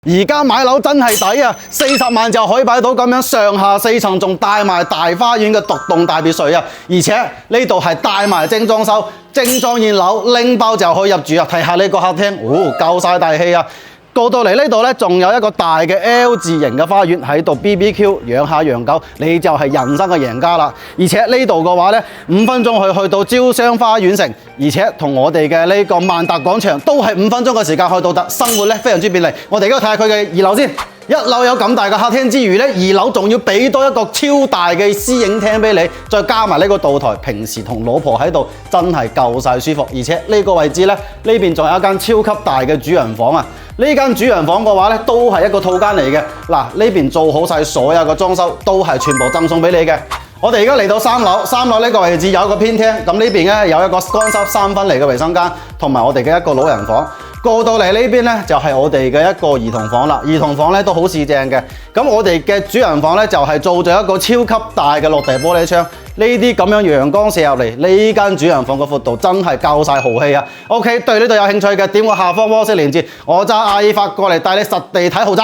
而家買樓真係抵啊！40萬就可以買到咁樣上下4層，仲帶埋大花園嘅獨棟大別墅啊！而且呢度係帶埋精裝修、精裝現樓，拎包就可以入住啊！睇下呢個客廳，夠晒大氣啊！過到嚟呢度呢，仲有一個大嘅 L 字形嘅花園喺度 BBQ 養下洋狗，你就係人生嘅贏家啦！而且呢度嘅話呢，5分鐘去到招商花園城，而且同我哋嘅呢個萬達廣場都係5分鐘嘅時間去到達，生活呢非常之便利。我哋而家睇下佢嘅2樓先。一樓有咁大嘅客廳之餘呢，2樓仲要俾多一個超大嘅私影廳俾你，再加埋呢個露台，平時同老婆喺度真係夠晒舒服。而且呢個位置呢，呢邊仲有一間超級大嘅主人房啊！呢間主人房嘅話呢，都係一個套間嚟嘅。嗱，呢邊做好晒所有嘅裝修，都係全部贈送俾你嘅。我哋而家嚟到3樓，3樓呢個位置有一個偏廳，咁呢邊呢，有一個乾濕3分離嘅衛生間，同埋我哋嘅一個老人房。過到嚟呢邊呢，就係我哋嘅一個兒童房啦，兒童房呢都好市正嘅。咁我哋嘅主人房呢，就係做咗一個超級大嘅落地玻璃窗，呢啲咁樣陽光射入嚟，呢間主人房嘅闊度真係夠晒豪氣啊！OK， 對呢度有興趣嘅點我下方 WhatsApp 鏈接，我揸阿爾法過嚟帶你實地睇豪宅。